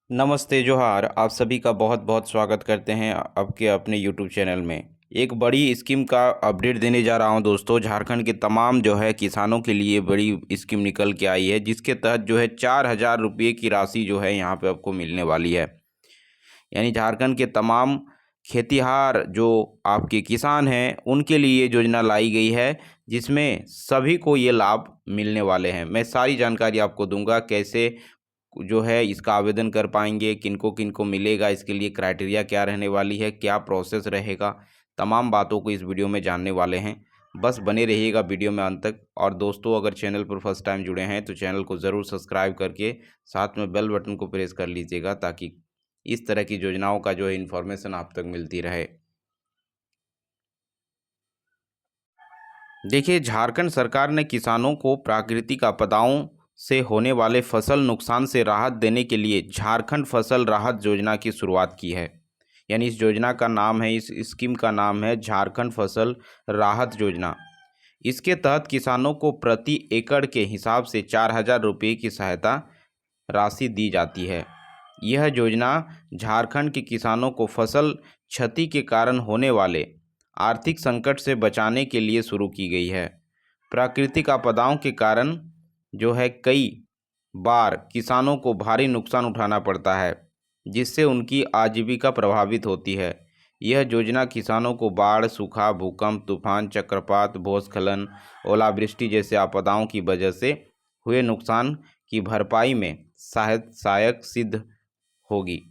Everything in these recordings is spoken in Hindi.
नमस्ते जोहार। आप सभी का बहुत बहुत स्वागत करते हैं आपके अपने यूट्यूब चैनल में। एक बड़ी स्कीम का अपडेट देने जा रहा हूं दोस्तों। झारखंड के तमाम जो है किसानों के लिए बड़ी स्कीम निकल के आई है, जिसके तहत जो है 4,000 रुपये की राशि जो है यहाँ पे आपको मिलने वाली है। यानी झारखंड के तमाम खेतिहार जो आपके किसान हैं उनके लिए ये योजना लाई गई है, जिसमें सभी को ये लाभ मिलने वाले हैं। मैं सारी जानकारी आपको दूंगा, कैसे जो है इसका आवेदन कर पाएंगे, किनको किनको मिलेगा, इसके लिए क्राइटेरिया क्या रहने वाली है, क्या प्रोसेस रहेगा, तमाम बातों को इस वीडियो में जानने वाले हैं। बस बने रहिएगा वीडियो में अंत तक। और दोस्तों, अगर चैनल पर फर्स्ट टाइम जुड़े हैं तो चैनल को ज़रूर सब्सक्राइब करके साथ में बेल बटन को प्रेस कर लीजिएगा, ताकि इस तरह की योजनाओं का जो है इन्फॉर्मेशन आप तक मिलती रहे। देखिए, झारखंड सरकार ने किसानों को प्राकृतिक आपदाओं से होने वाले फसल नुकसान से राहत देने के लिए झारखंड फसल राहत योजना की शुरुआत की है। यानी इस योजना का नाम है, इस स्कीम का नाम है झारखंड फसल राहत योजना। इसके तहत किसानों को प्रति एकड़ के हिसाब से 4,000 रुपये की सहायता राशि दी जाती है। यह योजना झारखंड के किसानों को फसल क्षति के कारण होने वाले आर्थिक संकट से बचाने के लिए शुरू की गई है। प्राकृतिक आपदाओं के कारण जो है कई बार किसानों को भारी नुकसान उठाना पड़ता है, जिससे उनकी आजीविका प्रभावित होती है। यह योजना किसानों को बाढ़, सूखा, भूकंप, तूफान, चक्रवात, भूस्खलन, ओलावृष्टि जैसे आपदाओं की वजह से हुए नुकसान की भरपाई में सहायक सिद्ध होगी।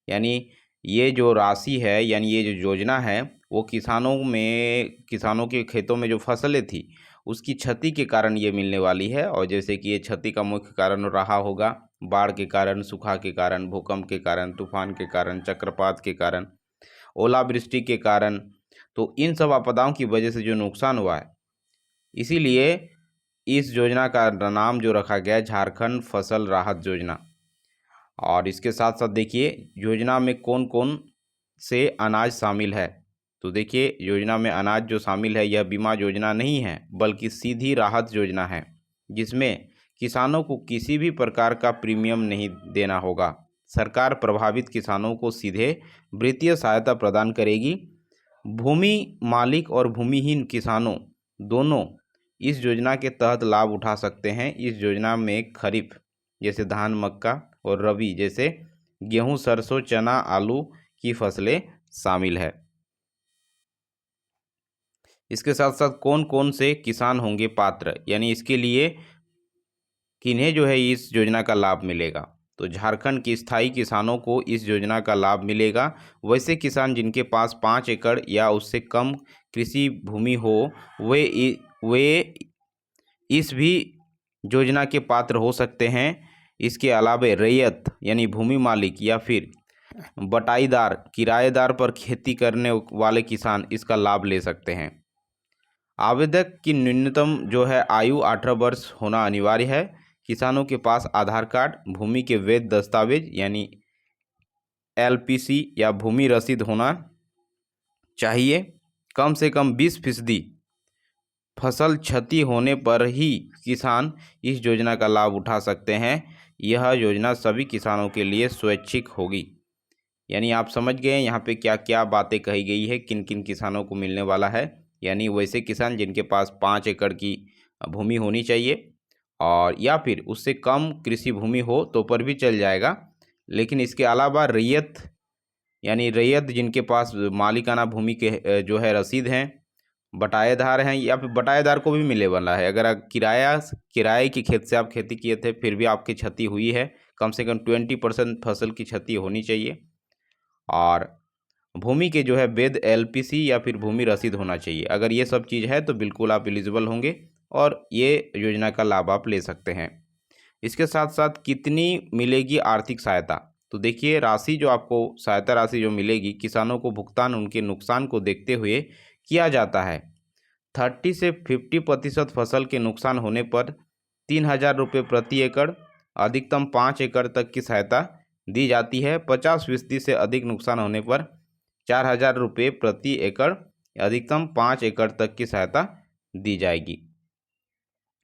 यानी ये जो राशि है, यानी ये जो योजना है, वो किसानों के खेतों में जो फसलें थी उसकी क्षति के कारण ये मिलने वाली है। और जैसे कि ये क्षति का मुख्य कारण रहा होगा बाढ़ के कारण, सूखा के कारण, भूकंप के कारण, तूफान के कारण, चक्रपात के कारण, ओलावृष्टि के कारण, तो इन सब आपदाओं की वजह से जो नुकसान हुआ है, इसीलिए इस योजना का नाम जो रखा गया है झारखंड फसल राहत योजना। और इसके साथ साथ देखिए योजना में कौन कौन से अनाज शामिल है। तो देखिए, योजना में अनाज जो शामिल है यह बीमा योजना नहीं है, बल्कि सीधी राहत योजना है, जिसमें किसानों को किसी भी प्रकार का प्रीमियम नहीं देना होगा। सरकार प्रभावित किसानों को सीधे वित्तीय सहायता प्रदान करेगी। भूमि मालिक और भूमिहीन किसानों दोनों इस योजना के तहत लाभ उठा सकते हैं। इस योजना में खरीफ जैसे धान, मक्का और रबी जैसे गेहूं, सरसों, चना, आलू की फसलें शामिल है। इसके साथ साथ कौन कौन से किसान होंगे पात्र, यानी इसके लिए किन्हें जो है इस योजना का लाभ मिलेगा। तो झारखंड के स्थायी किसानों को इस योजना का लाभ मिलेगा। वैसे किसान जिनके पास 5 एकड़ या उससे कम कृषि भूमि हो, वे इस भी योजना के पात्र हो सकते हैं। इसके अलावा रैयत यानी भूमि मालिक या फिर बटाईदार, किराएदार पर खेती करने वाले किसान इसका लाभ ले सकते हैं। आवेदक की न्यूनतम जो है आयु 18 वर्ष होना अनिवार्य है। किसानों के पास आधार कार्ड, भूमि के वैध दस्तावेज यानी एलपीसी या भूमि रसीद होना चाहिए। कम से कम 20% फसल क्षति होने पर ही किसान इस योजना का लाभ उठा सकते हैं। यह योजना सभी किसानों के लिए स्वैच्छिक होगी। यानी आप समझ गए यहाँ पे क्या क्या बातें कही गई है, किन किन किसानों को मिलने वाला है। यानी वैसे किसान जिनके पास 5 एकड़ की भूमि होनी चाहिए, और या फिर उससे कम कृषि भूमि हो तो पर भी चल जाएगा। लेकिन इसके अलावा रैयत यानी रैयत जिनके पास मालिकाना भूमि के जो है रसीद हैं, बटाएदार हैं, या फिर बटाएदार को भी मिले वाला है। अगर आप किराए की खेत से आप खेती किए थे फिर भी आपकी क्षति हुई है, कम से कम 20% फसल की क्षति होनी चाहिए। और भूमि के जो है वैध एलपीसी या फिर भूमि रसीद होना चाहिए। अगर ये सब चीज़ है तो बिल्कुल आप एलिजिबल होंगे और ये योजना का लाभ आप ले सकते हैं। इसके साथ साथ कितनी मिलेगी आर्थिक सहायता। तो देखिए, राशि जो आपको सहायता राशि जो मिलेगी, किसानों को भुगतान उनके नुकसान को देखते हुए किया जाता है। 30 से 50% फसल के नुकसान होने पर 3,000 रुपये प्रति एकड़, अधिकतम 5 एकड़ तक की सहायता दी जाती है। 50% से अधिक नुकसान होने पर 4,000 रुपये प्रति एकड़, अधिकतम 5 एकड़ तक की सहायता दी जाएगी।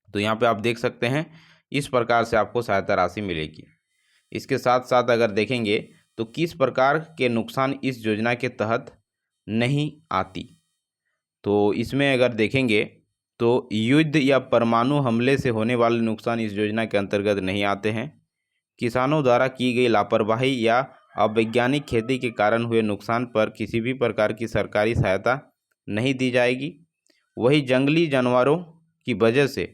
तो यहाँ पे आप देख सकते हैं इस प्रकार से आपको सहायता राशि मिलेगी। इसके साथ साथ अगर देखेंगे तो किस प्रकार के नुकसान इस योजना के तहत नहीं आती। तो इसमें अगर देखेंगे तो युद्ध या परमाणु हमले से होने वाले नुकसान इस योजना के अंतर्गत नहीं आते हैं। किसानों द्वारा की गई लापरवाही या अवैज्ञानिक खेती के कारण हुए नुकसान पर किसी भी प्रकार की सरकारी सहायता नहीं दी जाएगी। वही जंगली जानवरों की वजह से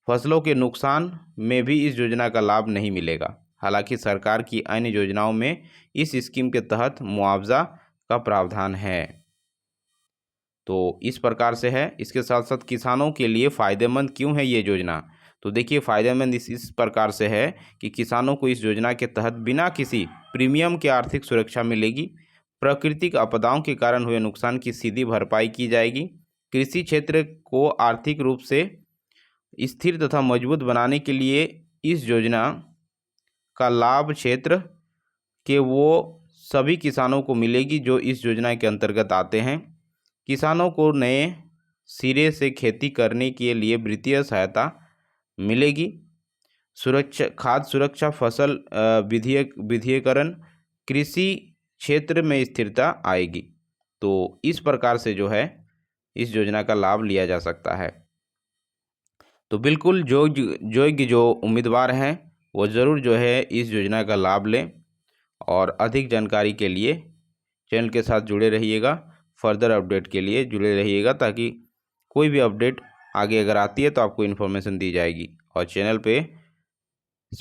फसलों के नुकसान में भी इस योजना का लाभ नहीं मिलेगा। हालांकि सरकार की अन्य योजनाओं में इस स्कीम के तहत मुआवजा का प्रावधान है। तो इस प्रकार से है। इसके साथ साथ किसानों के लिए फ़ायदेमंद क्यों है ये योजना, तो देखिए फ़ायदेमंद इस प्रकार से है कि किसानों को इस योजना के तहत बिना किसी प्रीमियम के आर्थिक सुरक्षा मिलेगी। प्राकृतिक आपदाओं के कारण हुए नुकसान की सीधी भरपाई की जाएगी। कृषि क्षेत्र को आर्थिक रूप से स्थिर तथा मजबूत बनाने के लिए इस योजना का लाभ क्षेत्र के वो सभी किसानों को मिलेगी जो इस योजना के अंतर्गत आते हैं। किसानों को नए सिरे से खेती करने के लिए वित्तीय सहायता मिलेगी। सुरक्षा, खाद्य सुरक्षा, फसल विद्युतीकरण, कृषि क्षेत्र में स्थिरता आएगी। तो इस प्रकार से जो है इस योजना का लाभ लिया जा सकता है। तो बिल्कुल योग्य जो उम्मीदवार हैं वो ज़रूर जो है इस योजना का लाभ लें। और अधिक जानकारी के लिए चैनल के साथ जुड़े रहिएगा। फर्दर अपडेट के लिए जुड़े रहिएगा ताकि कोई भी अपडेट आगे अगर आती है तो आपको इन्फॉर्मेशन दी जाएगी। और चैनल पे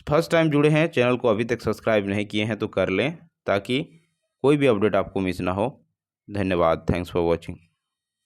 फर्स्ट टाइम जुड़े हैं, चैनल को अभी तक सब्सक्राइब नहीं किए हैं तो कर लें ताकि कोई भी अपडेट आपको मिस ना हो। धन्यवाद। Thanks for watching.